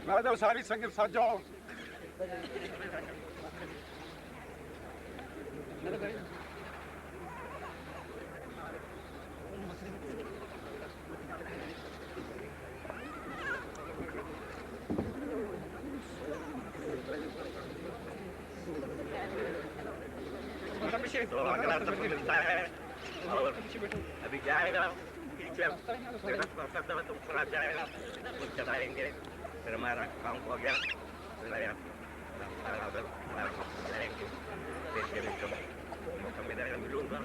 मैं सारी संगत साथ जाओ अभी जाएगा थोड़ा जाएगा कुछ चलाएंगे फिर हमारा काम हो गया मौका मिलेगा मिलूंगा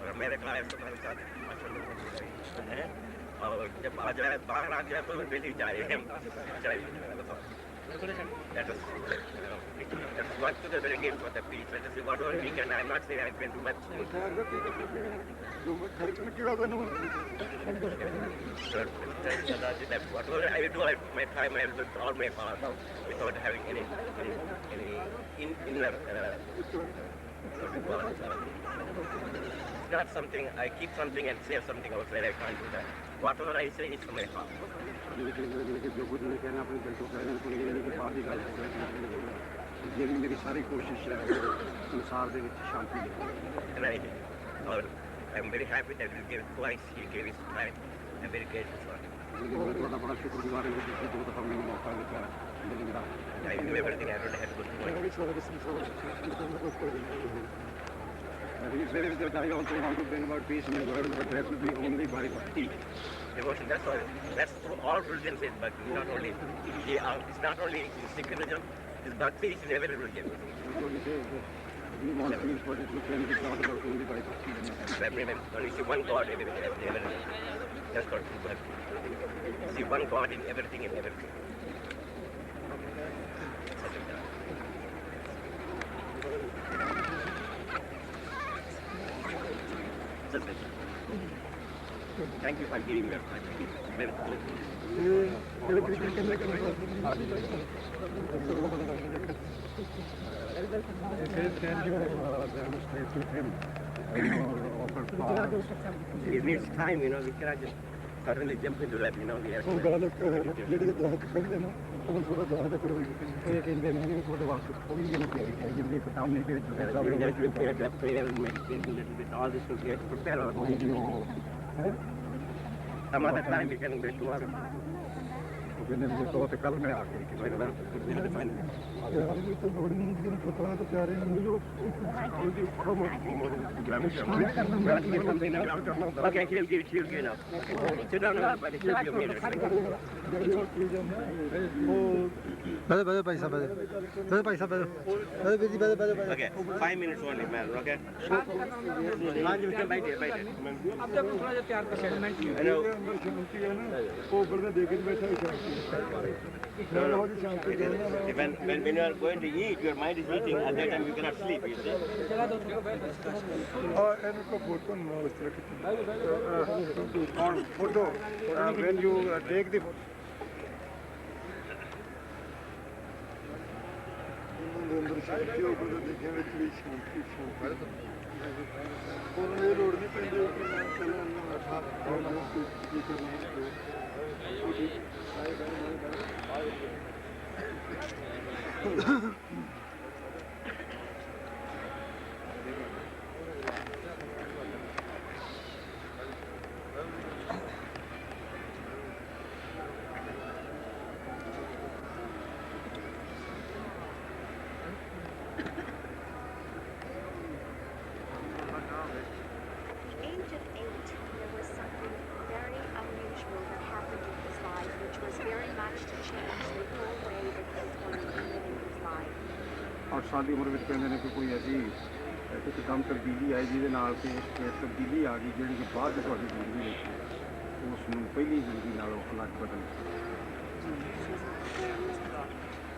और मेरे क्लाइंट तुम्हारे साथ और जब आ जाए बाहर आ जाए तो मिल ही जाए That is what to the very game for the peace. Let us see what all we can. I'm not saying I can do much. Whatever I will do, I my time I will do all my part without having any inner. Not something I keep something and say something outside. I can't do that. Whatever I say is from my heart. मेरी सारी कोशिश है संसार दे विच शांति right और I am very happy that you gave twice he gave his time I'm very grateful for it बड़ा शुक्रगुजार हूं कि दो दफा मैंने मौका दिया I knew everything I had good It's very that I also want to bring about peace in the world, but that will be only by bhakti. Devotion, that's all. That's through all religions is bhakti, not only. It's not only in Sikh religion, it's bhakti is in every religion. We want peace, but it can be brought about only by bhakti. Only see one God in everything. That's called bhakti. See one God in everything and everything. Thank you for giving me your time. It needs time, you know, we cannot just suddenly jump into that, you know. We have to... all this will get prepared our mind. Some other time we can wait tomorrow. कल मैं आके Okay, she'll give you now. Sit down now, but she'll give me. Okay, 5 minutes only, man. Okay. When you are going to eat, your mind is eating. At that time, you cannot sleep. You see. Photo. When you take the photo. साल की उम्र में कहते हैं कि कोई ऐसी एकदम तब्दीली आई जिसके नाल से तब्दीली आ गई जिहड़ी कि बाद में तुहाडी जिंदगी विच उस नूं पहली जिंदगी नालों अलग बदल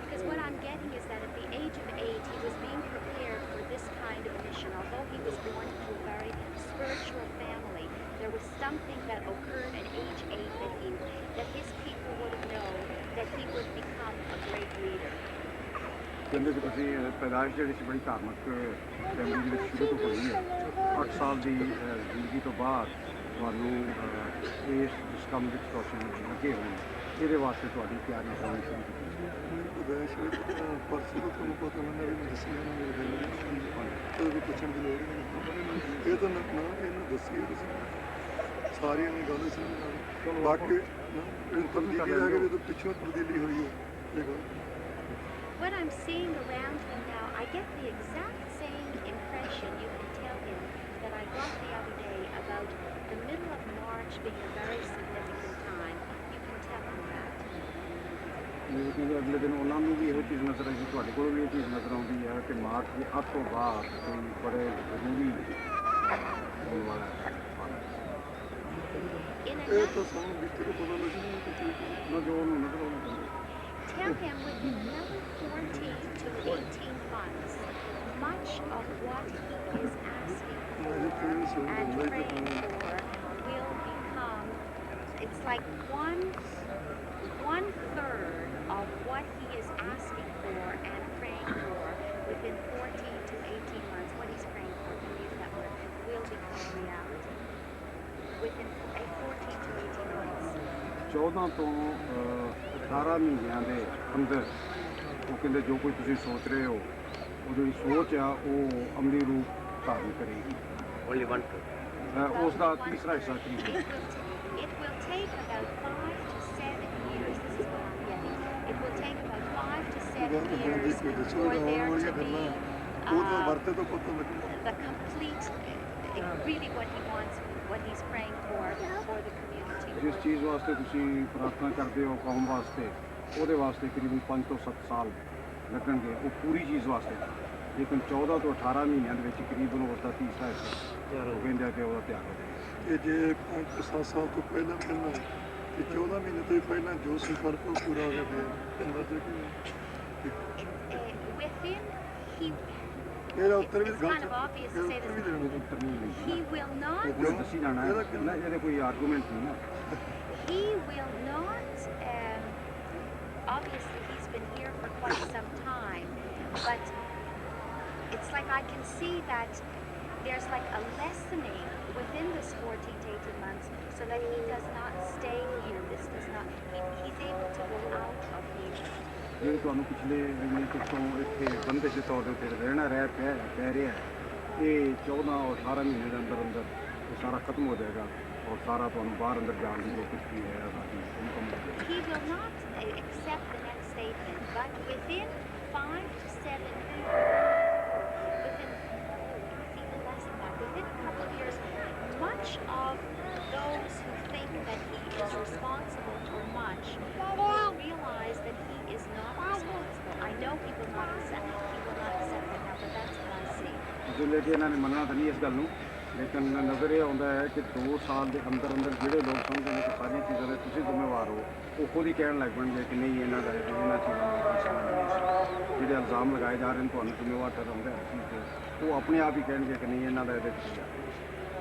Because what I'm getting is that at the age of 8 he was being prepared for this kind of mission. Although he was born into a very spiritual something that occurred at age 8 that his people would have known that he would become a great leader. ਕਹਿੰਦੇ ਕਿ ਤੁਸੀਂ ਪੈਦਾਇਸ਼ ਜਿਹੜੀ ਸੀ ਬੜੀ ਧਾਰਮਿਕ family ਦੇ ਵਿੱਚ ਸ਼ੁਰੂ ਤੋਂ ਹੋਈ ਹੈ 8 ਸਾਲ ਦੀ ਜ਼ਿੰਦਗੀ ਤੋਂ ਬਾਅਦ ਤੁਹਾਨੂੰ ਇਸ ਕੰਮ ਵਿੱਚ ਤੁਸੀਂ ਲੱਗੇ ਹੋਏ ਇਹਦੇ ਵਾਸਤੇ ਤੁਹਾਡੀ ਤਿਆਰੀ ਹੋਣੀ ਸ਼ੁਰੂ ਕੀਤੀ ਪੈਦਾਇਸ਼ ਵਿੱਚ ਪਰਸੋਂ ਤੋਂ ਤੁਹਾਨੂੰ ਪਤਾ ਮੈਨੂੰ ਵੀ ਦੱਸਿਆ ਨਾ ਮੇਰੇ ਦਿਲ ਵਿੱਚ ਕੋਈ ਪੁੱਛਣ ਦੀ ਲੋੜ ਨਹੀਂ ਇਹ ਤਾਂ ਨਾ ਇਹਨੂੰ ਦੱਸਿਆ ਤੁਸੀਂ ਸਾਰਿਆਂ ਨੇ ਗੱਲ ਸੁਣੀ ਬਾਕੀ ਤਬਦੀਲੀ ਆ ਗਈ ਤਾਂ ਪਿੱਛੋਂ ਤਬਦੀਲੀ ਹੋਈ ਹੈ ਦੇਖੋ What I'm seeing around him now, I get the exact same impression you can tell him that I got the other day about the middle of March being a very significant time. You can tell him that. ਜਿਵੇਂ ਕਿ ਅਗਲੇ ਦਿਨ ਉਹਨਾਂ ਨੂੰ ਵੀ ਇਹੋ ਚੀਜ਼ ਨਜ਼ਰ ਆਈ ਤੁਹਾਡੇ ਕੋਲ ਵੀ ਇਹ ਚੀਜ਼ ਨਜ਼ਰ ਆਉਂਦੀ ਹੈ ਕਿ ਮਾਰਚ ਦੇ ਅੱਧ ਤੋਂ ਬਾਅਦ ਕੋਈ ਬੜੇ ਜ਼ਰੂਰੀ ਹੋਣ ਵਾਲਾ ਹੈ In ਇਹ another, ਤਾਂ ਸਾਨੂੰ ਬੀਤੇ ਤੋਂ ਪਤਾ ਲੱਗਣਾ ਕਿ ਨਾ ਜੋ ਉਹਨੂੰ ਨਜ਼ਰ ਆਉਂਦਾ tell him within another 14 to 18 months, much of what he is asking for and praying for will become, it's like one third of what he is asking for and praying for within 14 to 18 months. What he's praying for, can use that word, will become reality within 14 to 18 months. 14 ਤੋਂ 18 ਮਹੀਨਿਆਂ ਦੇ ਅੰਦਰ ਉਹ ਕਹਿੰਦੇ ਜੋ ਕੋਈ ਤੁਸੀਂ ਸੋਚ ਰਹੇ ਹੋ ਉਹ ਜਿਹੜੀ ਸੋਚ ਆ ਉਹ ਅਮਲੀ ਰੂਪ ਧਾਰਨ ਕਰੇਗੀ Only one truth. ਉਸ ਦਾ ਤੀਸਰਾ ਹਿੱਸਾ ਕੀ ਹੈ It will take about 5 to 7 years. This is what I'm getting. It will take about 5 to 7 years for there to be ਉਹ ਤਾਂ ਵਰਤੇ ਤੋਂ ਪਤਾ ਲੱਗਣਾ the complete, really what he wants, what he's praying for the community. ਜਿਸ ਚੀਜ਼ ਵਾਸਤੇ ਤੁਸੀਂ ਪ੍ਰਾਰਥਨਾ ਕਰਦੇ ਹੋ ਕੌਮ ਵਾਸਤੇ ਉਹਦੇ ਵਾਸਤੇ ਕਰੀਬਨ 5 ਤੋਂ 7 ਸਾਲ ਲੱਗਣਗੇ ਉਹ ਪੂਰੀ ਚੀਜ਼ ਵਾਸਤੇ ਲੇਕਿਨ 14 ਤੋਂ 18 ਮਹੀਨਿਆਂ ਦੇ ਵਿੱਚ ਕਰੀਬਨ ਉਸ ਦਾ ਤੀਸਰਾ ਹਿੱਸਾ ਉਹ ਕਹਿੰਦੇ ਆ ਕਿ ਉਹਦਾ ਤਿਆਰ ਹੋ ਜਾਏਗਾ ਕਿ ਜੇ 5-7 ਸਾਲ ਤੋਂ ਪਹਿਲਾਂ ਮਿਲਣਾ ਤੇ 14 ਮਹੀਨੇ ਤੋਂ ਪਹਿਲਾਂ ਜੋ ਸੀ ਫਰਕ ਉਹ ਪੂਰਾ ਹੋ ਗਿਆ ਅੰਦਰ ਜੇ Within, ਇਹਦਾ ਉੱਤਰ ਵੀ it's kind of obvious to say this. He will not. ਉਹ ਦੱਸੀ ਜਾਣਾ ਹੈ ਨਾ ਇਹਦੇ ਕੋਈ ਆਰਗੂਮੈਂਟ ਨਹੀਂ ਨਾ He will not, obviously he's been here for quite some time, but it's like I can see that there's like a lessening within this 14 to 18 months so that he does not stay here. This does not, he's able to go out of here. ਜਿਹੜੇ ਤੁਹਾਨੂੰ ਪਿਛਲੇ ਮਹੀਨੇ ਤੋਂ ਇੱਥੇ ਬੰਦਿਸ਼ ਦੇ ਤੌਰ ਦੇ ਉੱਤੇ ਰਹਿਣਾ ਪੈ ਰਿਹਾ ਹੈ ਇਹ 14 ਔਰ 18 ਮਹੀਨੇ ਦੇ ਅੰਦਰ ਅੰਦਰ ਇਹ ਸਾਰਾ ਖਤਮ ਹੋ ਜਾਏਗਾ ਔਰ ਸਾਰਾ ਤੁਹਾਨੂੰ ਬਾਹਰ ਅੰਦਰ ਜਾਣ ਦੀ ਜੋ ਕੁਛ ਵੀ ਹੈ ਸਾਡੀ income He will not accept the next statement, but within 5 to 7 within even less than that, within a couple of years, much of those who think that he is responsible for much will realize that he is not responsible. I know he will not accept it now, but that's what I see. ਜਿਵੇਂ ਕਿ ਇਹਨਾਂ ਨੇ ਮੰਨਣਾ ਤਾਂ ਨਹੀਂ ਇਸ ਗੱਲ ਨੂੰ ਲੇਕਿਨ ਨਜ਼ਰ ਇਹ ਆਉਂਦਾ ਹੈ ਕਿ 2 ਸਾਲ ਦੇ ਅੰਦਰ ਅੰਦਰ ਜਿਹੜੇ ਲੋਕ ਸਮਝਦੇ ਨੇ ਕਿ ਸਾਰੀਆਂ ਚੀਜ਼ਾਂ ਦੇ ਤੁਸੀਂ ਜ਼ਿੰਮੇਵਾਰ ਹੋ ਉਹ ਖੁਦ ਹੀ ਕਹਿਣ ਲੱਗ ਪੈਣਗੇ ਕਿ ਨਹੀਂ ਇਹਨਾਂ ਦਾ ਇਹਨਾਂ ਚੀਜ਼ਾਂ ਦਾ ਜਿਹੜੇ ਇਲਜ਼ਾਮ ਲਗਾਏ ਜਾ ਰਹੇ ਨੇ ਤੁਹਾਨੂੰ ਜ਼ਿੰਮੇਵਾਰ ਠਹਿਰਾਉਂਦੇ ਹਰ ਚੀਜ਼ ਤੇ ਉਹ ਆਪਣੇ ਆਪ ਹੀ ਕਹਿਣਗੇ ਕਿ ਨਹੀਂ ਇਹਨਾਂ ਦਾ ਇਹਦੇ ਵਿੱਚ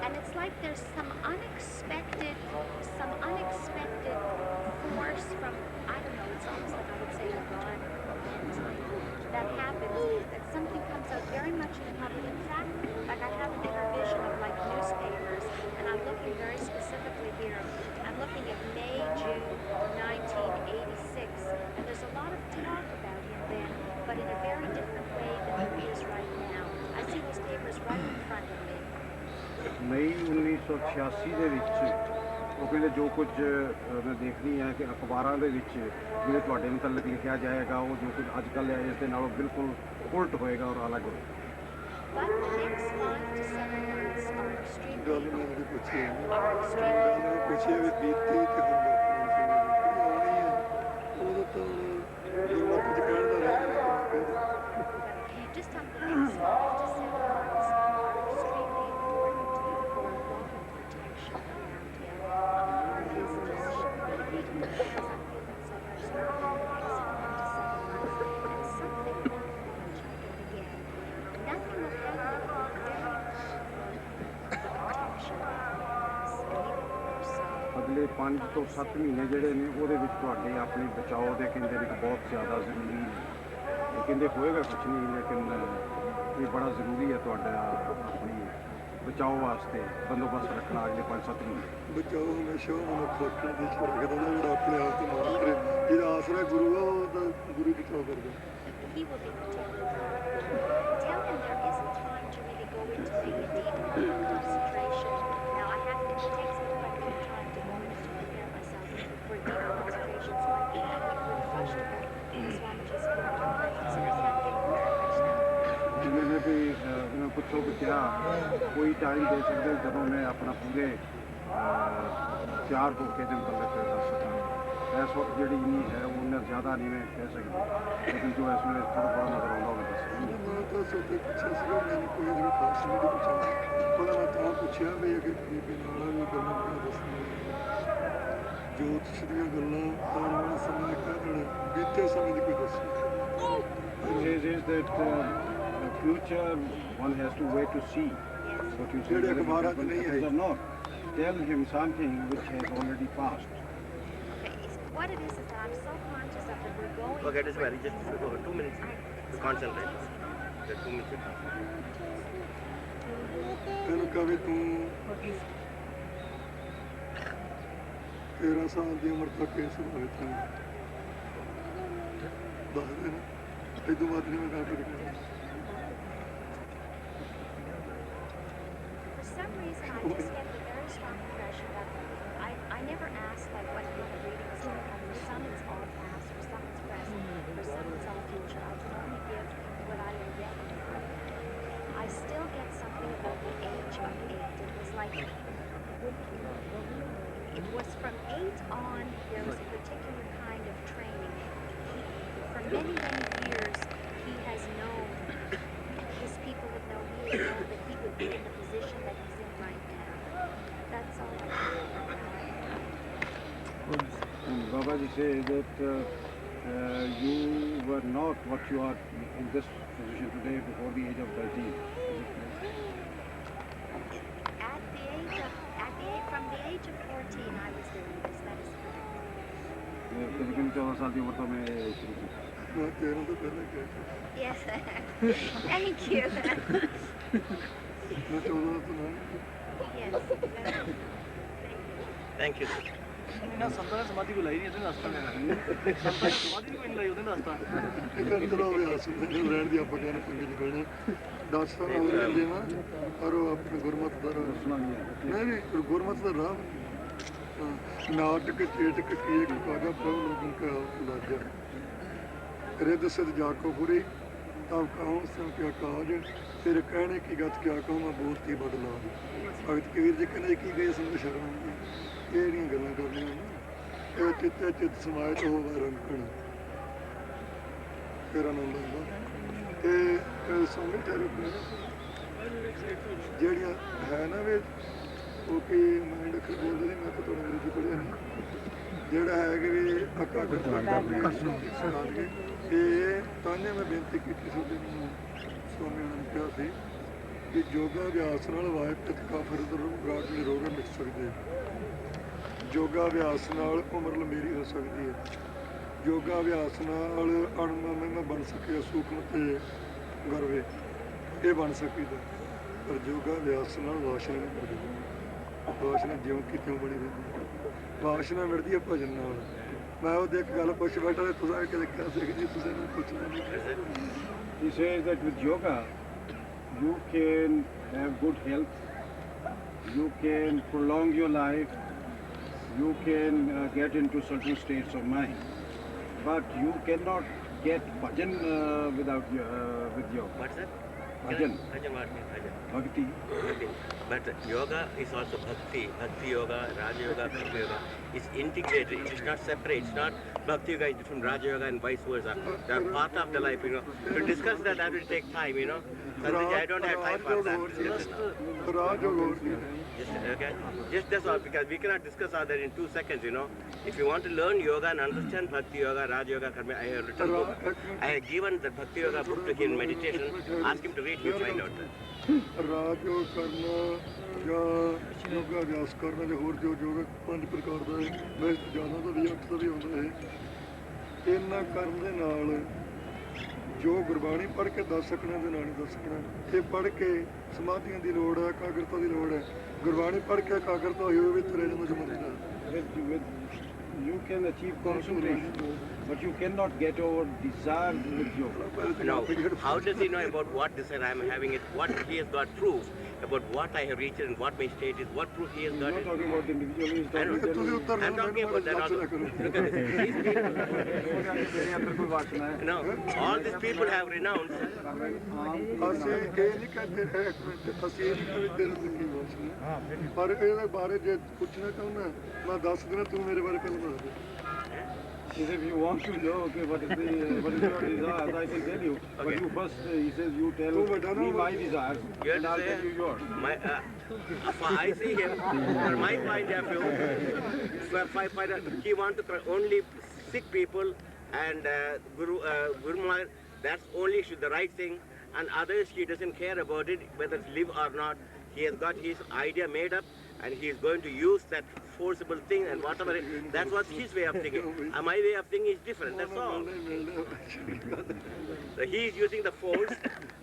And it's like there's some unexpected force from, I don't know, it's almost like I would say God, that happens, that something comes out very much in the public. In fact, like I have an inner vision of like newspapers, and I'm looking very specifically here, I'm looking at May, June 1986, and there's a lot of talk about him then, but in a very different way than there is right now. I see those papers right in front of me. ਮਈ 1986 ਦੇ ਵਿੱਚ ਉਹ ਕਹਿੰਦੇ ਜੋ ਕੁਝ ਮੈਂ ਦੇਖਦੀ ਹਾਂ ਕਿ ਅਖਬਾਰਾਂ ਦੇ ਵਿੱਚ ਜਿਹੜੇ ਤੁਹਾਡੇ ਮੁਤਲਕ ਲਿਖਿਆ ਜਾਏਗਾ ਉਹ ਜੋ ਕੁਝ ਅੱਜ ਕੱਲ੍ਹ ਹੈ ਇਸ ਦੇ ਨਾਲੋਂ ਬਿਲਕੁਲ ਉਲਟ ਹੋਏਗਾ ਔਰ ਅਲੱਗ ਹੋਏਗਾ But the next 5 to 7 months are extremely ਗੱਲ ਮੈਂ ਉਹਦੀ ਪੁੱਛੀ are ਗੱਲ extremely ਮੈਂ ਪੁੱਛੀ ਵੀ ਬੀਤੀ ਤੇ ਹੁਣ ਆਉਣੀ ਹੈ ਉਹਦਾ ਤਾਂ ਗੁਰਮਤ ਚ ਕਹਿਣ ਦਾ ਰਹਿ just on the next 5 to 7 months are extremely important for love and protection around him. Are his decision making as I'm feeling so very strongly in the next 5 to 7 months, and something will change again. Nothing will happen very important for the protection of us. 5 ਤੋਂ 7 ਮਹੀਨੇ ਜਿਹੜੇ ਨੇ ਉਹਦੇ ਵਿੱਚ ਤੁਹਾਡੇ ਆਪਣੇ ਬਚਾਓ ਦੇ ਕਹਿੰਦੇ ਨੇ ਕਿ ਬਹੁਤ ਜ਼ਿਆਦਾ ਜ਼ਰੂਰੀ ਨੇ। ਇਹ ਕਹਿੰਦੇ ਹੋਏਗਾ ਕੁਛ ਨਹੀਂ, ਲੇਕਿਨ ਇਹ ਬੜਾ ਜ਼ਰੂਰੀ ਹੈ ਤੁਹਾਡਾ ਆਪਣੀ ਬਚਾਓ ਵਾਸਤੇ ਬੰਦੋਬਸਤ ਰੱਖਣਾ ਅਗਲੇ 5-7 ਮਹੀਨੇ। ਬਚਾਓ ਹਮੇਸ਼ਾ ਮਨੁੱਖ ਰੱਖਣ ਦੀ ਚ ਰੱਖਦਾ ਨਾ, ਜਿਹੜਾ ਆਪਣੇ ਆਪ ਤੋਂ ਮਾਰ ਕਰੇ। ਜਿਹਦਾ ਆਸਰਾ ਗੁਰੂ ਆ ਉਹ ਤਾਂ ਗੁਰੂ ਬਚਾਓ ਕਰਦਾ। He will be protected. Tell him there isn't time to really go into the deep concentration. Now I have to, it takes me quite a bit of time to go into to prepare myself for deep concentration, so I can't get really rushed because Swamiji is going to pray, so I can't get really rushed now. ਜਿਵੇਂ ਮੈਂ ਵੀ ਮੈਨੂੰ ਪੁੱਛੋ ਕਿ ਕਿਆ ਕੋਈ time ਦੇ ਸਕਦੇ ਜਦੋਂ ਮੈਂ ਆਪਣਾ ਪੂਰੇ ਤਿਆਰ ਹੋ ਕੇ ਦਿਨ ਤੱਕ ਦੱਸ ਸਕਾਂ। ਇਸ ਵਕਤ ਜਿਹੜੀ ਇੰਨੀ ਹੈ ਉਹਨਾਂ ਜ਼ਿਆਦਾ ਨਹੀਂ ਮੈਂ ਕਹਿ ਸਕਦਾ, ਲੇਕਿਨ ਜੋ ਇਸ ਵੇਲੇ ਥੋੜ੍ਹਾ ਥੋੜ੍ਹਾ ਨਜ਼ਰ ਆਉਂਦਾ ਹੋਵੇ ਦੱਸ। ਮੈਂ ਤਾਂ ਸੋਚਿਆ ਪੁੱਛਿਆ ਸੀਗਾ, ਮੈਨੂੰ ਕੋਈ ਜਿਹੜੀ ਖਾਸ ਨਹੀਂ ਪੁੱਛਿਆ। ਉਹਦਾ ਮੈਂ ਤਾਂ ਪੁੱਛਿਆ ਵੀ ਅਗਰ ਬੀਬੀ ਨਾਲ ਵੀ ਗੱਲਾਂ ਦੱਸਣੀਆਂ, ਜੋਤਿਸ਼ ਦੀਆਂ ਗੱਲਾਂ ਆਉਣ ਵਾਲੇ ਸਮੇਂ ਕਹਿ ਬੀਤੇ ਸਮੇਂ ਦੀ ਕੋਈ ਦੱਸੀ। is that future one has to wait to see what you say. ਜਿਹੜੇ ਅਖਬਾਰਾਂ 'ਚ ਨਹੀਂ ਹੈ। or not. Tell him something which has already passed. Okay, what it is that I'm so conscious of that we're going. Okay, this way, just over 2 minutes to concentrate. The 2 minutes to concentrate. ਤੈਨੂੰ ਕਵੇ ਤੂੰ 13 ਸਾਲ ਦੀ ਉਮਰ ਤੱਕ ਇਸ ਸੁਭਾਵਿਤ ਹੈ। ਦੱਸ ਦੇ ਨਾ, ਇਦੋਂ ਬਾਅਦ ਨਹੀਂ ਮੈਂ ਗੱਲ ਕਰੀ। For some reason, I just get the very strong impression that I never ask like what the reading is going to come. For some it's all past, for some it's present, for some it's all future. I can only give what I will get. I still get something about the age of 8. It was like, it was from 8 on, there was a particular kind of training. For many, many years, he has known, his people have known, he has known that he would be in the position that he's in right now. That's all I know. Baba ji says that you were not what you are in this position today before the age of 13. From the age of 14, I was doing this. That is correct. तकरीबन 14 साल की उम्र तो मैं शुरू की। ਮੈਂ 13 ਤੋਂ ਪਹਿਲਾਂ ਕਿਹਾ Yes. Thank you. ਮੈਂ 14 ਤੋਂ ਨਾ Yes. Thank you. ਇਹਨਾਂ ਸੰਤਾਂ ਨੇ ਸਮਾਧੀ ਕੋਈ ਲਾਈ ਨਹੀਂ, ਇਹਦੇ ਰਸਤਾ ਨੇ ਸੰਤਾਂ ਨੇ ਸਮਾਧੀ ਕੋਈ ਨਹੀਂ ਲਾਈ, ਉਹਦੇ ਰਸਤਾ ਇਹ ਚਲੋ ਅਭਿਆਸ ਹੁੰਦੇ ਰਹਿਣ ਦੀ ਆਪਾਂ ਕਹਿੰਦੇ ਪੰਗੇ ਨਹੀਂ ਪੈਣੇ। 10 ਸਾਲ ਹੋ ਜਾਂਦੇ ਨਾ, ਪਰ ਉਹ ਆਪਣੇ ਗੁਰਮਤ ਦਾ सुना नहीं है। ਨਹੀਂ ਗੁਰਮਤ ਦਾ ਰਾਹ ਨਾਟਕ ਚੇਟਕ ਕੀ ਇੱਕ ਕਾਗਾ ਪ੍ਰਭ ਲੋਗਨ ਕਾ ਲਾਜਾ ਰਿੱਧ ਸਿਧ ਜਾਕੋ ਪੁਰੀ ਤਬ ਕਹੂੰ ਸਿਮ ਕਿਆ ਕਾਜ ਤੇਰੇ ਕਹਿਣੇ ਕੀ ਗੱਤ ਕਿਆ ਕਹੂੰ ਮੈਂ ਬੋਲਤੀ ਬਦਲਾ ਭਗਤ ਕਬੀਰ ਜੀ ਕਹਿੰਦੇ ਕੀ ਗਏ ਸਾਨੂੰ ਸ਼ਰਮ ਆਉਂਦੀ ਇਹ ਜਿਹੜੀਆਂ ਗੱਲਾਂ ਕਰਨੀਆਂ ਨੇ ਇਹ ਚਿੱਤੇ ਚਿੱਤ ਸਮਾਏ ਤੋਂ ਹੋਵੇ ਰੰਕਣ ਫਿਰ ਆਨੰਦ ਆਉਂਦਾ ਤੇ ਸੰਗਤ ਟੈਲੀਫੋਨ ਜਿਹੜੀਆਂ ਹੈ ਨਾ ਵੀ ਉਹ ਕੀ ਮਾਈਂਡ ਅੱਖਰ ਬੋਲਦੇ ਨੇ, ਮੈਂ ਤਾਂ ਥੋੜਾ ਅੰਗਰੇਜ਼ੀ ਪੜ੍ਹਿਆ ਨਹੀਂ, ਜਿਹੜਾ ਹੈ ਕਿ ਵੀ ਅੱਕਾ ਕਰਤਾ ਇਹ ਤਾਂ ਮੈਂ ਬੇਨਤੀ ਕੀਤੀ ਸੀ ਮੈਨੂੰ ਸਵਾਮੀ ਨੇ ਕਿਹਾ ਸੀ ਕਿ ਯੋਗਾ ਅਭਿਆਸ ਨਾਲ ਵਾਹਿਗੁਰੂ ਕਾਫਰ ਰਾਗ ਦੇ ਰੋਗ ਮਿਟ ਸਕਦੇ, ਯੋਗਾ ਅਭਿਆਸ ਨਾਲ ਉਮਰ ਲੰਮੇਰੀ ਹੋ ਸਕਦੀ ਹੈ, ਯੋਗਾ ਅਭਿਆਸ ਨਾਲ ਅਣਮਨ ਬਣ ਸਕੇ, ਸੂਖਮ ਤੇ ਗਰਵੇ ਇਹ ਬਣ ਸਕਦਾ, ਪਰ ਯੋਗਾ ਅਭਿਆਸ ਨਾਲ ਵਾਸ਼ਨਾ ਨਹੀਂ ਮਿਲਦੀ, ਵਾਸ਼ਨਾ ਜਿਉਂ ਕਿ ਤਿਉਂ ਬਣੀ ਰਹਿੰਦੀ, ਵਾਸ਼ਨਾ ਮਿਲਦੀ ਹੈ ਭਜਨ ਨਾਲ। ਮੈਂ ਉਹਦੇ ਇੱਕ ਗੱਲ ਪੁੱਛ ਬੈਠਾ ਤੇ ਤੁਸੀਂ ਕਦੇ ਕਹਿ ਸਕਦੇ ਜੀ ਤੁਸੀਂ ਮੈਨੂੰ ਪੁੱਛਣਾ ਨਹੀਂ। He says that with yoga you can have good health, you can prolong your life, you can get into certain states of mind, but you cannot get bhajan with yoga. What's that? Bhajan. Bhajan, what means bhajan? Bhakti. Okay. But yoga is also bhakti. Bhakti yoga, Raja yoga, Karma yoga. It's integrated. It's not separate. It's not bhakti yoga is different from Raja yoga and vice versa. They are part of the life, you know. To discuss that, that will take time, you know. Sandhiji, I don't have time for that. ਰਾਜਯੋਗ ਹੋਰ ਕੀ ਹੈ Just, okay. Just that's all, because we cannot discuss all that in 2 seconds, you know. If you want to learn yoga and understand Bhakti Yoga, Raj Yoga, Karma, I have written book. I have given the Bhakti Yoga book to him in meditation. Ask him to read, he'll find out that. ਰਾਜਯੋਗ ਕਰਨਾ ਜਾਂ ਯੋਗਾ ਅਭਿਆਸ ਕਰਨਾ ਜਾਂ ਹੋਰ ਜੋ ਯੋਗ 5 ਪ੍ਰਕਾਰ ਦਾ ਹੈ ਮੈਂ ਜ਼ਿਆਦਾ ਤਾਂ ਵੀ 8 ਦਾ ਵੀ ਹੁੰਦਾ ਹੈ ਇਹਨਾਂ ਕਰਨ ਦੇ ਨਾਲ ਜੋ ਗੁਰਬਾਣੀ ਪੜ੍ਹ ਕੇ ਦੱਸ ਸਕਣਾ ਦੇ ਨਾਲ ਨਹੀਂ ਦੱਸ ਸਕਣਾ ਇਹ ਪੜ੍ਹ ਕੇ ਸਮਾਧੀਆਂ ਦੀ ਲੋੜ ਹੈ ਇਕਾਗਰਤਾ ਦੀ ਲੋੜ ਹੈ ਗੁਰਬਾਣੀ ਪੜ੍ਹ ਕੇ ਇਕਾਗਰਤਾ ਹੋਈ ਹੋਵੇ ਤੇਰੇ ਜਦੋਂ ਜਮਰਦਾ You can achieve concentration, but you cannot get over desire with yoga. No. How does he know about what desire I am having it? What he has got proof about what I have reached and what my state is? What proof he has He's got? not talking about the individual, he's I know. talking ਤੁਸੀਂ ਉੱਤਰ I'm talking about that also. Look at this. These people, तेरे अंदर कोई वासना है no, all these people have renounced. ਅਸੀਂ ਇਹ ਨਹੀਂ ਕਹਿੰਦੇ ਹੈ ਅਸੀਂ ਇਹ ਨਹੀਂ ਕਹਿੰਦੇ ਤੇਰੇ ਤੇ ਕੀ ਵਾਸਨਾ ਪਰ ਇਹਦੇ ਬਾਰੇ ਜੇ ਪੁੱਛਣਾ ਚਾਹੁੰਦਾ ਮੈਂ ਦੱਸ ਦੇਣਾ ਤੂੰ ਮੇਰੇ ਬਾਰੇ ਪਹਿਲਾਂ ਦੱਸ ਦੇ He said, if you want to know, okay, what is your desires, I can tell you. But you first, he says, you tell तू बता ना me वो- my desires, You and I'll tell you yours. My, I see him, from my point of view, he wants to only sick people and Guru Maharaj, that's only the right thing, and others he doesn't care about it, whether it's live or not. He has got his idea made up and he is going to use that forcible thing and whatever, that's what his way of thinking. And my way of thinking is different, that's all. So he is using the force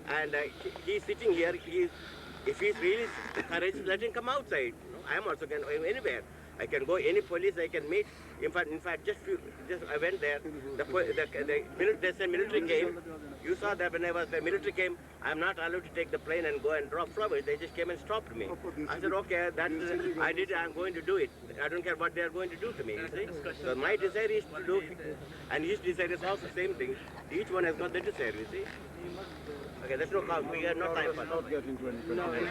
and he is sitting here, if he is really courage, let him come outside. I am also can anywhere. I can go any police I can meet. In fact, just I went there. The military came. You saw that when the military came, I am not allowed to take the plane and go and drop flowers. They just came and stopped me. I said, okay, I did. I'm going to do it. I don't care what they are going to do to me. You see? So my desire is to do, and his desire is also the same thing. Each one has got the desire. You see? Okay, that's no problem. We have no time for Not get into any No, because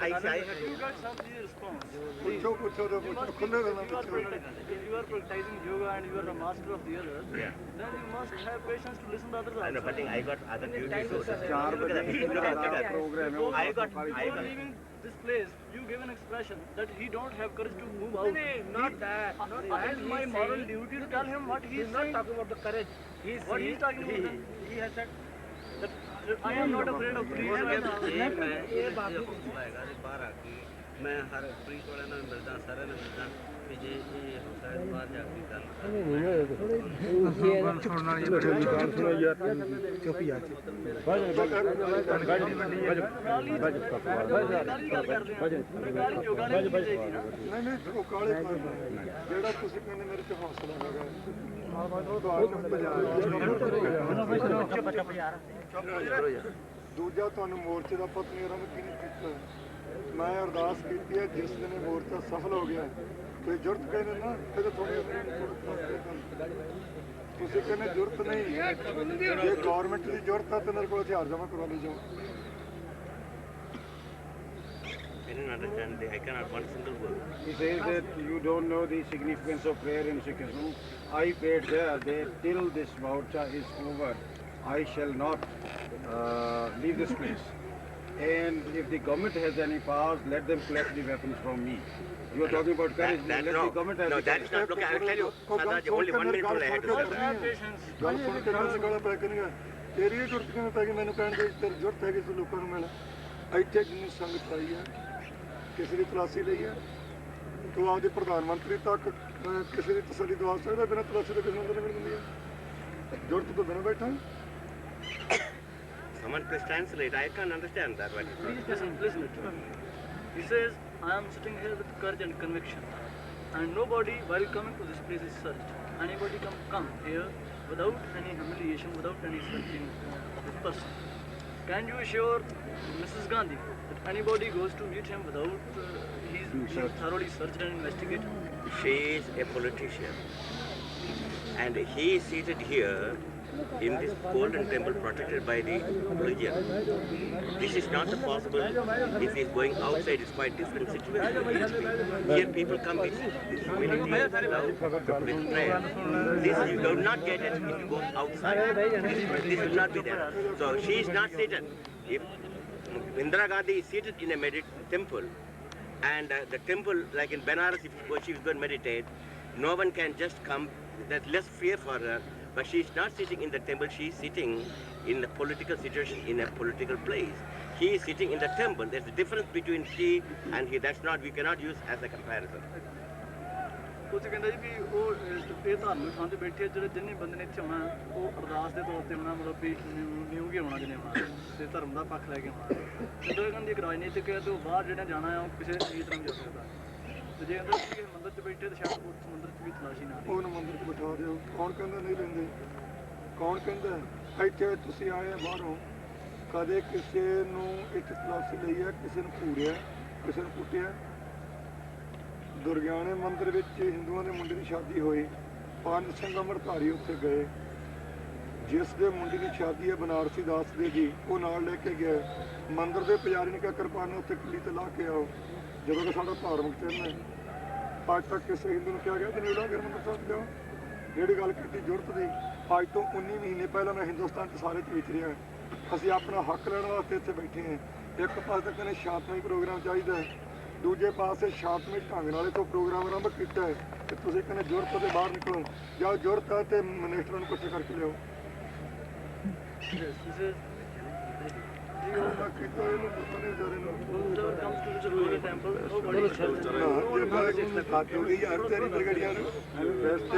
I You got some response. ਪੁੱਛੋ ਪੁੱਛੋ ਤਾਂ ਪੁੱਛੋ ਖੁੱਲੇ ਗੱਲਾਂ If you are ਪੁੱਛੋ if you are practicing yoga and you are a master of the others, Yeah. then you must have patience to listen to others I know, also. but I got other duties. So चार look at that. बजे Look at that. program है वो I got. Before leaving this place, you gave an expression that he don't have courage to move out. Not that. Not that. It is my moral duty to tell him what he is He's not saying. talking about the courage. What he is talking about then? He has said. That I am not afraid of trees. ये बात मैं हर police वाले ਨਾਲ ਮਿਲਦਾ ਸਾਰਿਆਂ ਨਾਲ ਮਿਲਦਾ ਕਿ ਜੇ ਇਹ ਹੁੰਦਾ ਹੈ ਬਾਹਰ ਜਾ ਕੇ ਗੱਲ ਨਹੀਂ ਨਹੀਂ ਉਹ ਕਾਲੇ ਜਿਹੜਾ ਤੁਸੀਂ ਕਹਿੰਦੇ ਮੇਰੇ ਤੇ ਹੌਸਲਾ ਹੈਗਾ ਦੂਜਾ ਤੁਹਾਨੂੰ ਮੋਰਚੇ ਦਾ ਪਤਾ ਨਹੀਂ ਆਰੰਭ ਕਿਹਨੇ ਕੀਤਾ ਮੈਂ ਅਰਦਾਸ ਕੀਤੀ ਹੈ ਜਿਸ ਦਿਨ ਇਹ ਮੋਰਚਾ ਸਫਲ ਹੋ ਗਿਆ ਤੇ ਜੁਰਤ ਕਹਿੰਦੇ ਨਾ ਫਿਰ ਥੋੜੀ ਤੁਸੀਂ ਕਹਿੰਦੇ ਜੁਰਤ ਨਹੀਂ ਜੇ ਗਵਰਨਮੈਂਟ ਦੀ ਜੁਰਤ ਹੈ ਤੇ ਮੇਰੇ ਕੋਲ ਹਥਿਆਰ ਜਮ੍ਹਾਂ ਕਰਵਾ ਲਈ ਜਾਓ I didn't understand. I cannot one single word. He says that you don't know the significance of prayer in Sikhism. I prayed there that till this morcha is over, I shall not leave this place. And if the government has any powers, let them collect the weapons from me. You are talking about courage. Let the government have no, the that is not. Look, I will tell you. Sadaji, only 1 minute only I had to say that. ਗੱਲ ਸੁਣ ਕੇ ਗੱਲ ਗਾਲਾਂ ਪੈ ਗਈਆਂ ਤੇਰੀ ਇਹ ਜੁਰਤ ਕਿਵੇਂ ਪੈ ਗਈ ਮੈਨੂੰ ਕਹਿਣ ਦੀ ਤੇਰੀ ਜੁਰਤ ਹੈਗੀ ਸੀ ਲੋਕਾਂ ਨੂੰ ਮਿਲ ਇੱਥੇ ਜਿੰਨੀ ਸੰਗਤ ਆਈ ਹੈ ਕਿਸੇ ਦੀ ਤਲਾਸ਼ੀ ਲਈ ਹੈ ਤੂੰ ਆਪਦੇ ਪ੍ਰਧਾਨ ਮੰਤਰੀ ਤੱਕ ਕਿਸੇ ਦੀ ਤਸੱਲੀ ਦਵਾ ਸਕਦਾ ਬਿਨਾਂ ਤਲਾਸ਼ੀ ਦੇ ਕਿਸੇ ਨੂੰ ਨਹੀਂ ਮਿਲਦੀ ਹੈ ਜੁਰਤ ਤੋਂ ਬਿਨਾਂ ਬੈਠਾ Someone please translate. I can't understand that. What Please listen, listen. He says, I am sitting here with courage and conviction. And nobody, while coming to this place, is searched. Anybody can come here without any humiliation, without any searching of his person. Can you assure Mrs. Gandhi that anybody goes to meet him without he's being thoroughly searched and investigated? She is a politician, and he is seated here in this golden temple protected by the religion. This is not possible. If he's going outside, it's quite different situation. Here people come with humility, love, with prayer. This you do not get it if you go outside. This will not be there. So she is not seated. If Indira Gandhi is seated in a temple, and the temple, like in Benares, if she is going to meditate, no one can just come. There's less fear for her. But she is not sitting in the temple. She is sitting in a political situation, in a political place. He is sitting in the temple. There's a difference between she and he. That's not, we cannot use as a comparison. ਉਹ ਕਹਿੰਦਾ ਜੀ ਵੀ ਉਹ ਇਹ ਧਾਰਮਿਕ ਥਾਂ ਤੇ ਬੈਠੇ ਜਿਹੜੇ ਜਿੰਨੇ ਬੰਦੇ ਨੇ ਇੱਥੇ ਆਉਣਾ ਉਹ ਅਰਦਾਸ ਦੇ ਤੌਰ ਤੇ ਆਉਣਾ ਮਤਲਬ ਵੀ ਨਿਊ ਹੀ ਆਉਣਾ ਜਿਹਨੇ ਆਉਣਾ ਤੇ ਧਰਮ ਦਾ ਪੱਖ ਲੈ ਕੇ ਆਉਣਾ ਜਦੋਂ ਇਹ ਕਹਿੰਦੀ ਇੱਕ ਰਾਜਨੀਤਿਕ ਹੈ ਤੇ ਉਹ ਬਾਹਰ ਜਿਹੜਾ ਜਾਣਾ ਆ ਉਹ ਕਿਸੇ ਵੀ ਤਰ੍ਹਾਂ ਜਾ ਸਕਦਾ ਤੇ ਜੇ ਅੰਦਰ ਕਿਸੇ ਮੰਦਿਰ 'ਚ ਬੈਠੇ ਤਾਂ ਸ਼ਾਇਦ ਉਸ ਮੰਦਿਰ 'ਚ ਵੀ ਤਲਾਸ਼ੀ ਨਾ ਉਹਨੂੰ ਮੰਦਿਰ 'ਚ ਬਿਠਾ ਦਿਓ ਕੌਣ ਕਹਿੰਦਾ ਨਹੀਂ ਲੈਂਦੇ ਕੌਣ ਕਹਿੰਦਾ ਇੱਥੇ ਤੁਸੀਂ ਆਏ ਬਾਹਰੋਂ ਕਦੇ ਕਿਸੇ ਨੂੰ ਇੱਥੇ ਤਲਾਸ਼ੀ ਲਈ ਹੈ ਕਿਸੇ ਨੂੰ ਘੂਰਿਆ ਕਿਸੇ ਨੂੰ ਕੁੱਟਿਆ ਦੁਰਗਿਆਣੇ ਮੰਦਿਰ ਵਿੱਚ ਹਿੰਦੂਆਂ ਦੇ ਮੁੰਡੇ ਦੀ ਸ਼ਾਦੀ ਹੋਈ 5 ਸਿੰਘ ਅੰਮ੍ਰਿਤਧਾਰੀ ਉੱਥੇ ਗਏ ਜਿਸ ਦੇ ਮੁੰਡੇ ਦੀ ਸ਼ਾਦੀ ਹੈ ਬਨਾਰਸੀ ਦਾਸ ਦੇ ਜੀ ਉਹ ਨਾਲ ਲੈ ਕੇ ਗਿਆ ਮੰਦਿਰ ਦੇ ਪੁਜਾਰੀ ਨੇ ਕਿਹਾ ਕਿਰਪਾਨ ਉੱਥੇ ਕਿੱਲੀ ਤੇ ਲਾ ਕੇ ਆਓ ਜਦੋਂ ਕਿ ਸਾਡਾ ਧਾਰਮਿਕ ਚਿੰਨ੍ਹ ਹੈ ਅੱਜ ਤੱਕ ਕਿਸੇ ਹਿੰਦੂ ਨੂੰ ਕਿਹਾ ਗਿਆ ਕਿ ਨਹੀਂ ਲਾ ਕੇ ਮੰਦਿਰ ਸਾਹਿਬ ਲਿਆਓ ਜਿਹੜੀ ਗੱਲ ਕੀਤੀ ਜ਼ਰੂਰਤ ਦੀ ਅੱਜ ਤੋਂ 19 ਮਹੀਨੇ ਪਹਿਲਾਂ ਮੈਂ ਹਿੰਦੁਸਤਾਨ 'ਚ ਸਾਰੇ 'ਚ ਵਿਚ ਰਿਹਾ ਅਸੀਂ ਆਪਣਾ ਹੱਕ ਲੈਣ ਵਾਸਤੇ ਇੱਥੇ ਬੈਠੇ ਹਾਂ ਇੱਕ ਪਾਸੇ ਤਾਂ ਕਹਿੰਦੇ ਸ਼ਾਂਤਮਈ ਪ੍ਰੋਗਰਾਮ ਚਾਹੀਦਾ ਦੂਜੇ ਪਾਸੇ ਸ਼ਾਂਤਮਈ ਢੰਗ ਨਾਲ ਤੋਂ ਪ੍ਰੋਗਰਾਮ ਆਰੰਭ ਕੀਤਾ ਹੈ ਕਿ ਤੁਸੀਂ ਕਹਿੰਦੇ ਜ਼ਰੂਰਤ ਤੋਂ ਬਾਹਰ ਨਿਕਲੋ ਜਾਂ ਜ਼ਰੂਰਤ ਹੈ ਤੇ ਮਿਨਿਸਟਰਾਂ ਨੂੰ ਇਕੱਠੇ ਕਰਕੇ ਲਿਆਓ ਕੀਤਾ ਇਹਨੂੰ ਪਤਾ ਨਹੀਂ ਵਿਚਾਰੇ ਨੂੰ whoever comes to the Golden Temple, nobody ਹੱਥ ਹੋ ਗਈ ਯਾਰ ਤੇਰੀ ਬਰਗੜੀਆਂ ਨੂੰ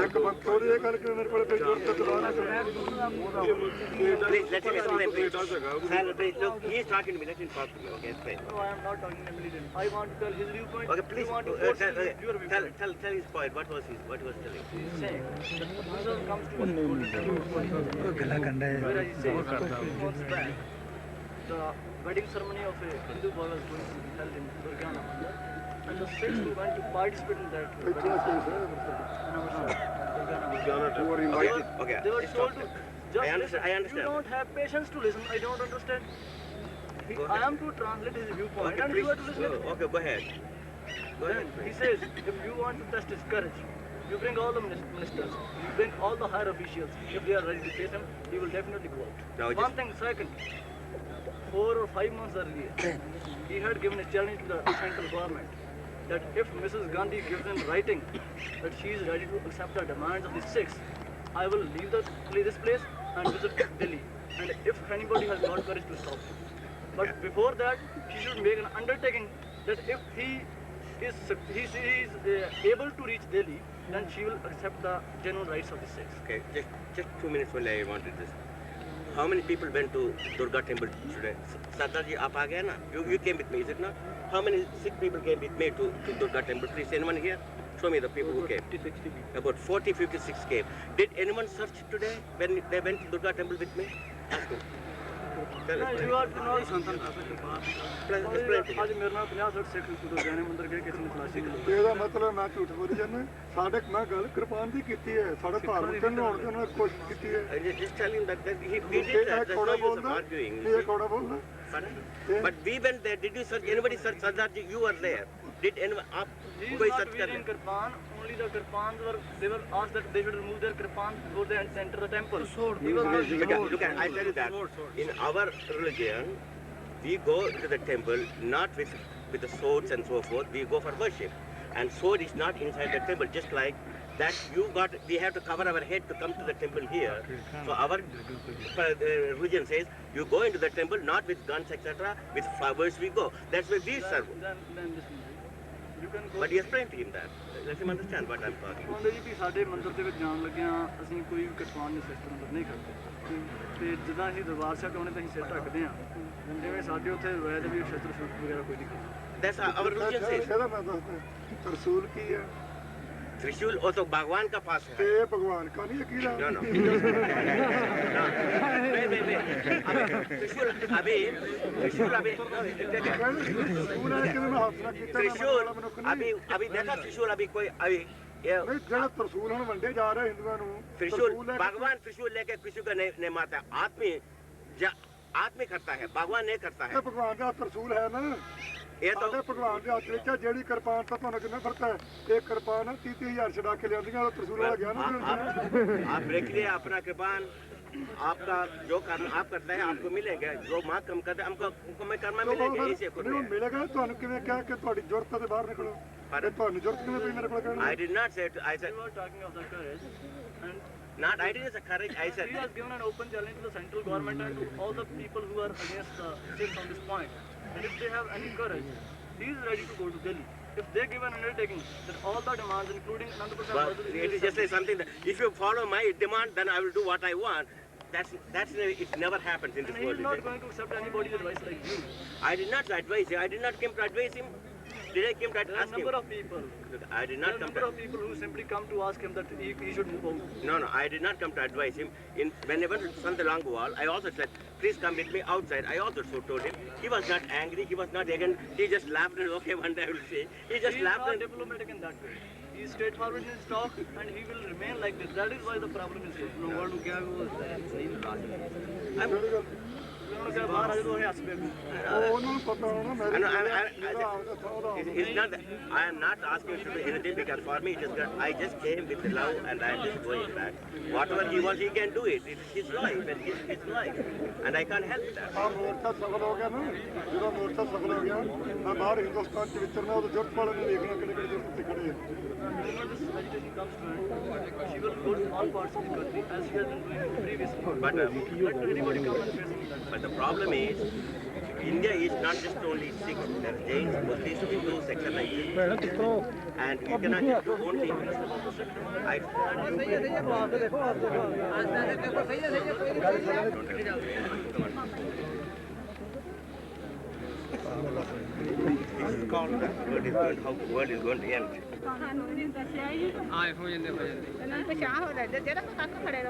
ਇੱਕ ਬੰਦ ਥੋੜੀ ਇਹ ਗੱਲ ਕਿ ਮੇਰੇ ਕੋਲ ਫਿਰ ਜ਼ਰੂਰਤ ਤੋਂ ਚਲਾ Please let him explain, please. Sir, please, look, he is talking to me. Let him talk to me. Okay, explain. No, I am not talking a militant. I want to tell his viewpoint. Okay, please You want to force your viewpoint. tell his point. What was telling? He is saying that whoever comes to the Golden Temple, whereas he says, he wants back. The wedding ceremony of a Hindu boy was going to be held in Durgana Mandir, and the Sikhs who went to participate in that wedding Okay. they were Stop told to there. just I listen. understand. You don't have patience to listen. I don't understand. I am to translate his viewpoint, Okay, and you have to listen. please. Okay, go ahead. Go Then ahead. he says, if you want to test his courage, you bring all the ministers, you bring all the higher officials. If they are ready to face him, he will definitely go out. Now, One thing, second, 4 or 5 months earlier, he had given a challenge to the central government that if Mrs. Gandhi gives in writing that she is ready to accept the demands of the Sikhs, I will leave this place and visit Delhi. And if anybody has got courage to stop him. But before that, she should make an undertaking that if he is able to reach Delhi, then she will accept the genuine rights of the Sikhs. Okay, just 2 minutes only. I wanted this. How many people went to Durga temple today? Sardarji, aap aa gaya na? You came with me, is it not? How many Sikh people came with me to Durga temple? Please, anyone here? Show me the people who came. 50, 60 people. About 40, 56 came. Did anyone search today when they went to Durga temple with me? Ask them. Tell No, us. you are to know. Explain to me. आज मेरे नाल 50-60 सिख दुर्गाने मंदिर गए किसी ने तलाशी की ਇਹਦਾ ਮਤਲਬ ਮੈਂ ਝੂਠ ਬੋਲੀ ਜਾਂਦਾ ਸਾਡੇ ਮੈਂ ਗੱਲ ਕਿਰਪਾਨ ਦੀ ਕੀਤੀ ਹੈ ਸਾਡਾ ਧਾਰਮਿਕ ਚਿੰਨ੍ਹ ਹੋਣ ਦੀ ਉਹਨਾਂ ਨੇ ਕੋਸ਼ਿਸ਼ ਕੀਤੀ ਹੈ Just tell him that he ਇਹ did that. There's ਕੌੜਾ no use of ਬੋਲਦਾ arguing. ਇਹ ਕੌੜਾ ਬੋਲਦਾ Pardon? But we went there. Did you search? Anybody search Sardarji? You were there. Did anyone? He is कोई not search कर wearing ले? kirpan. Only the kirpans they were asked that they should remove their kirpan before they enter the temple. He was not Look at, I tell you that in our religion, we go to the temple not with the swords and so forth. We go for worship, and sword is not inside the temple. Just like that, we have to cover our head to come to the temple here. So our religion says you go into the temple not with guns, etc. With flowers we go. That's where we serve. then listen. You can go. But you explain to him that. Let him understand what I'm talking. ਕਹਿੰਦੇ ਜੀ ਵੀ ਸਾਡੇ ਮੰਦਿਰ ਦੇ ਵਿੱਚ ਜਾਣ ਲੱਗਿਆ ਅਸੀਂ ਕੋਈ ਵੀ ਕਿਰਪਾਨ ਨਹੀਂ ਸਿਰ ਅੰਦਰ ਨਹੀਂ ਕਰਦੇ ਤੇ ਜਿੱਦਾਂ ਅਸੀਂ ਦਰਬਾਰ ਸਾਹਿਬ ਆਉਣੇ ਤਾਂ ਅਸੀਂ ਸਿਰ ਢੱਕਦੇ ਹਾਂ ਜਿਵੇਂ ਸਾਡੇ ਉੱਥੇ ਵੈਦ ਵੀ ਛਤਰ ਛੂਟ ਵਗੈਰਾ ਕੋਈ ਨਹੀਂ ਕਰਦੇ That's our religion says. ਇਹਦਾ ਮੈਂ ਦੱਸਦਾ ਰਸੂਲ ਕੀ ਹੈ Trishul also Bhagwan ka paas hai. ਤੇ ਇਹ ਭਗਵਾਨ ਕਾ ਨਹੀਂ ਅਕੀਲਾ No, no. Wait. Trishul, abhi. ਉਹਨਾਂ ਨੇ ਕਿਵੇਂ ਹੱਥ ਨਾ ਕੀਤਾ Trishul, abhi देखा Trishul, abhi कोई, abhi ये ਨਹੀਂ ਜਿਹੜਾ ਤਰਸੂਲ ਹੁਣ ਵੰਡੇ ਜਾ ਰਹੇ ਹਿੰਦੂਆਂ ਨੂੰ त्रिशूल ਲੈ ਕੇ- भगवान त्रिशूल लेके किसी को नहीं मारता, आदमी करता है, भगवान नहीं करता ਇਹ है। ਭਗਵਾਨ ਦਾ ਤਰਸੂਲ ਹੈ ਨਾ ये तो ਸਾਡੇ ਭਗਵਾਨ ਦੇ ਹੱਥ ਵਿੱਚ ਆ, ਜਿਹੜੀ ਕਿਰਪਾਨ ਤਾਂ ਤੁਹਾਨੂੰ ਕਿੰਨਾ ਫਰਕ ਹੈ ਇਹ ਕਿਰਪਾਨ 30,000 ਛਡਾ ਕੇ ਲਿਆਂਦੀਆਂ ਉਹ ਤਰਸੂਲ ਵਾਲਾ ਗਿਆ ਨਾ आप देख लिए अपना कृपान, आपका जो कर्म आप करते हैं आपको मिलेंगे, जो माँ कम करते हैं हमको मैं कर्म मिलेंगे, ऐसे ਨਹੀਂ ਉਹ मिलेगा ਤੁਹਾਨੂੰ ਕਿਵੇਂ ਕਿਹਾ ਕਿ ਤੁਹਾਡੀ ਜ਼ਰੂਰਤ ਦੇ ਬਾਹਰ ਨਿਕਲੋ ਪਰ- ਤੁਹਾਨੂੰ ਜ਼ਰੂਰਤ ਕਿਵੇਂ ਪਈ ਮੇਰੇ ਕੋਲ ਕਹਿਣ I did not say I said We were talking of the courage, and not I didn't say courage, I said he has given an open challenge to the central government and to all the people who are against the sins on this point. And if they have any courage, he is ready to go to Delhi. If they give an undertaking that all the demands, including Anandapur well, it is just like something that if you follow my demand then I will do what I want. That's it never happens in and this he is world. not going to accept anybody's advice like you. I did not advise him. I did not come to advise him. Did I come to There are a ask him? number of people. I did There not are a come number to. of people who simply come to ask him that he should move out. No, I did not come to advise him. When I went to Sant Langwal, I also said, please come with me outside. I also told him. He was not angry. He was not again. He just laughed and okay, one day I will say. He just He is laughed not and. diplomatic in that way. He is straightforward in his talk and he will remain like this. That is why the problem is here. ਲੋਕਾਂ ਨੂੰ ਕਿਹਾ ਕਿ ਉਹ ਸਹੀ ਨਹੀਂ ਲਾ ਸਕਦੇ। ਉਹਨਾਂ ਨੂੰ ਕਿਹਾ ਬਾਹਰ ਆ ਜਦੋਂ ਇਹ ਹੱਸ ਪਏ ਉਹ ਉਹਨਾਂ ਨੂੰ ਪਤਾ ਹੋਣਾ ਮੇਰੇ It's not that I am not asking you to do anything because for me it is that I just came with love and I am just going back. Whatever he wants, he can do it. It is his life and it's his life, and I can't help that. ਆ ਮੋਰਚਾ ਸਫਲ ਹੋ ਗਿਆ ਨਾ ਜਦੋਂ ਮੋਰਚਾ ਸਫਲ ਹੋ ਗਿਆ ਮੈਂ ਬਾਹਰ ਹਿੰਦੁਸਤਾਨ ਚ ਵਿਚਰਨਾ ਉਹ ਜ਼ਰੂਰਤ ਵਾਲੇ ਨੂੰ ਵੇਖਣਾ ਕਿਹੜੇ ਕਿਹੜੇ ਜ਼ਰੂਰਤ ਤੇ ਖੜੇ ਆ When this agitation comes to end, she will go to all parts of the country as she has been doing previously. But Let anybody come and face me that. but the problem is, India is not just only Sikhs. There are Jains, Buddhists, Hindus, etc. And you cannot just do only. I this is called how the world is going to end. ਇਹਨਾਂ ਨੂੰ ਪਛਾਣ ਹੋ ਜਾਂਦਾ ਜਿਹੜਾ ਕੱਖ ਖੜੇ